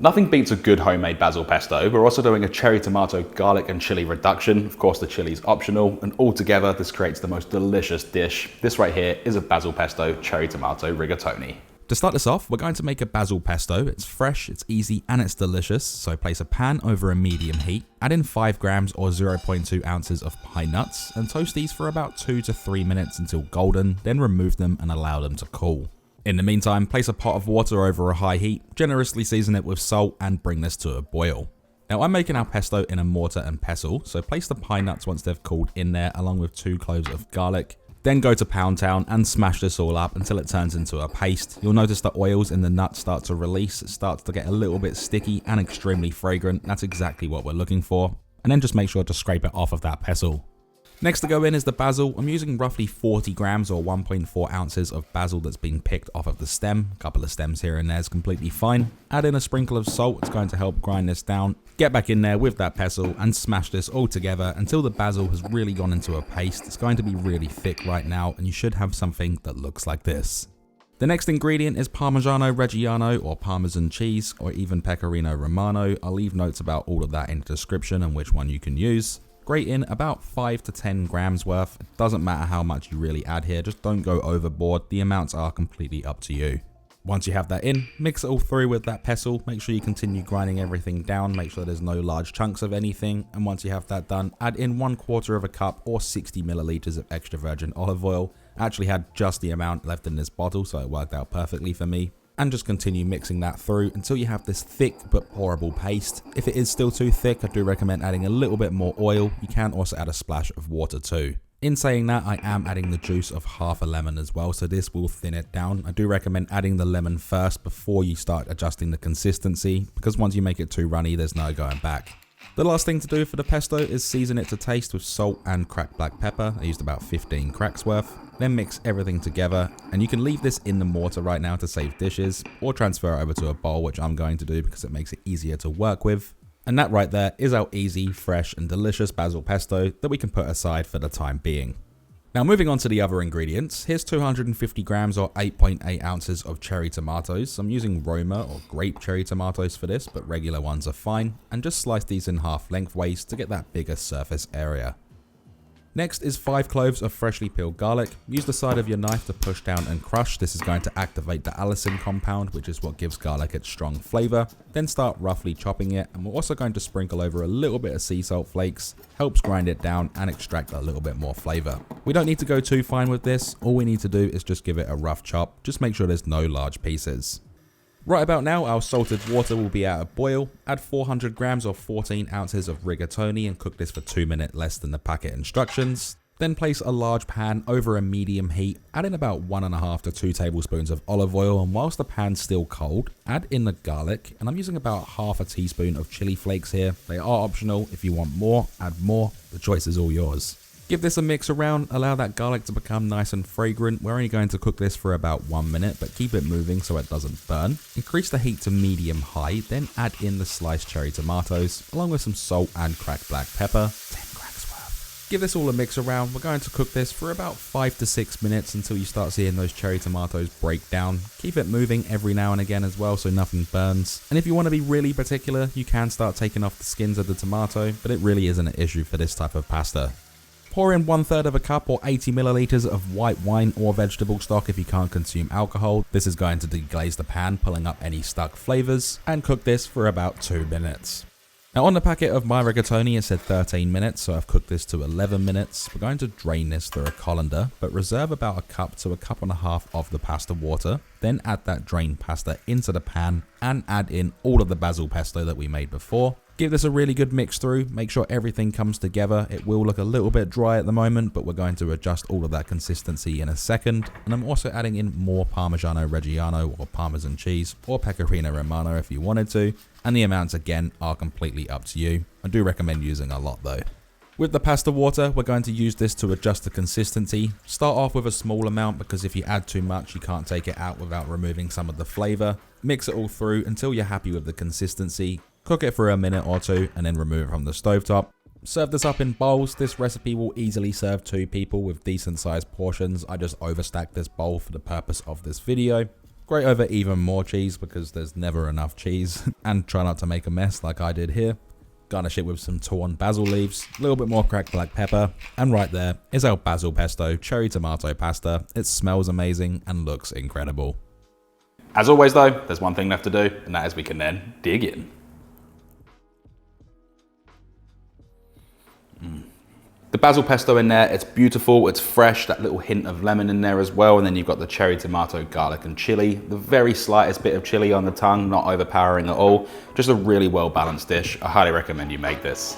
Nothing beats a good homemade basil pesto. We're also doing a cherry tomato, garlic and chili reduction. Of course, the chili is optional, and altogether this creates the most delicious dish. This right here is a basil pesto cherry tomato rigatoni. To start this off, we're going to make a basil pesto. It's fresh, it's easy, and it's delicious. So place a pan over a medium heat, add in 5 grams or 0.2 ounces of pine nuts, and toast these for about 2 to 3 minutes until golden, then remove them and allow them to cool. In the meantime, place a pot of water over a high heat, generously season it with salt, and bring this to a boil. Now I'm making our pesto in a mortar and pestle, so place the pine nuts once they've cooled in there along with 2 cloves of garlic. Then go to Pound Town and smash this all up until it turns into a paste. You'll notice the oils in the nuts start to release, it starts to get a little bit sticky and extremely fragrant. That's exactly what we're looking for. And then just make sure to scrape it off of that pestle. Next to go in is the basil. I'm using roughly 40 grams or 1.4 ounces of basil that's been picked off of the stem. A couple of stems here and there is completely fine. Add in a sprinkle of salt, it's going to help grind this down. Get back in there with that pestle and smash this all together until the basil has really gone into a paste. It's going to be really thick right now, and you should have something that looks like this. The next ingredient is Parmigiano Reggiano or Parmesan cheese, or even Pecorino Romano. I'll leave notes about all of that in the description and which one you can use. Grate in about 5 to 10 grams worth. It doesn't matter how much you really add here, just don't go overboard. The amounts are completely up to you. Once you have that in, mix it all through with that pestle. Make sure you continue grinding everything down, make sure there's no large chunks of anything. And once you have that done, add in 1/4 of a cup or 60 milliliters of extra virgin olive oil. I actually had just the amount left in this bottle, so it worked out perfectly for me. And just continue mixing that through until you have this thick but pourable paste. If it is still too thick, I do recommend adding a little bit more oil. You can also add a splash of water too. In saying that, I am adding the juice of half a lemon as well, so this will thin it down. I do recommend adding the lemon first before you start adjusting the consistency, because once you make it too runny, there's no going back. The last thing to do for the pesto is season it to taste with salt and cracked black pepper. I used about 15 cracks worth. Then mix everything together, and you can leave this in the mortar right now to save dishes, or transfer it over to a bowl, which I'm going to do because it makes it easier to work with. And that right there is our easy, fresh and delicious basil pesto that we can put aside for the time being. Now moving on to the other ingredients, here's 250 grams or 8.8 ounces of cherry tomatoes. I'm using Roma or grape cherry tomatoes for this, but regular ones are fine. And just slice these in half lengthways to get that bigger surface area. Next is 5 cloves of freshly peeled garlic. Use the side of your knife to push down and crush. This is going to activate the allicin compound, which is what gives garlic its strong flavor. Then start roughly chopping it, and we're also going to sprinkle over a little bit of sea salt flakes. Helps grind it down and extract a little bit more flavor. We don't need to go too fine with this. All we need to do is just give it a rough chop. Just make sure there's no large pieces. Right about now, our salted water will be at a boil. Add 400 grams or 14 ounces of rigatoni and cook this for 2 minutes less than the packet instructions. Then place a large pan over a medium heat. Add in about 1.5 to 2 tablespoons of olive oil, and whilst the pan's still cold, add in the garlic. And I'm using about half a teaspoon of chili flakes here. They are optional. If you want more, add more. The choice is all yours. Give this a mix around, allow that garlic to become nice and fragrant. We're only going to cook this for about 1 minute, but keep it moving so it doesn't burn. Increase the heat to medium-high, then add in the sliced cherry tomatoes, along with some salt and cracked black pepper, 10 cracks worth. Give this all a mix around. We're going to cook this for about 5 to 6 minutes until you start seeing those cherry tomatoes break down. Keep it moving every now and again as well so nothing burns. And if you want to be really particular, you can start taking off the skins of the tomato, but it really isn't an issue for this type of pasta. Pour in 1/3 of a cup or 80 milliliters of white wine or vegetable stock if you can't consume alcohol. This is going to deglaze the pan, pulling up any stuck flavors, and cook this for about 2 minutes. Now on the packet of my rigatoni it said 13 minutes, so I've cooked this to 11 minutes. We're going to drain this through a colander, but reserve about a cup to a cup and a half of the pasta water. Then add that drained pasta into the pan and add in all of the basil pesto that we made before. Give this a really good mix through, make sure everything comes together. It will look a little bit dry at the moment, but we're going to adjust all of that consistency in a second. And I'm also adding in more Parmigiano Reggiano or Parmesan cheese or Pecorino Romano if you wanted to. And the amounts again are completely up to you. I do recommend using a lot though. With the pasta water, we're going to use this to adjust the consistency. Start off with a small amount because if you add too much, you can't take it out without removing some of the flavor. Mix it all through until you're happy with the consistency. Cook it for a minute or two and then remove it from the stovetop. Serve this up in bowls. This recipe will easily serve 2 people with decent sized portions. I just overstacked this bowl for the purpose of this video. Great over even more cheese because there's never enough cheese. And try not to make a mess like I did here. Garnish it with some torn basil leaves, a little bit more cracked black pepper, and right there is our basil pesto cherry tomato pasta. It smells amazing and looks incredible. As always though, there's one thing left to do, and that is we can then dig in. The basil pesto in there, it's beautiful, it's fresh, that little hint of lemon in there as well, and then you've got the cherry tomato, garlic and chili, the very slightest bit of chili on the tongue, not overpowering at all. Just a really well balanced dish. I highly recommend you make this.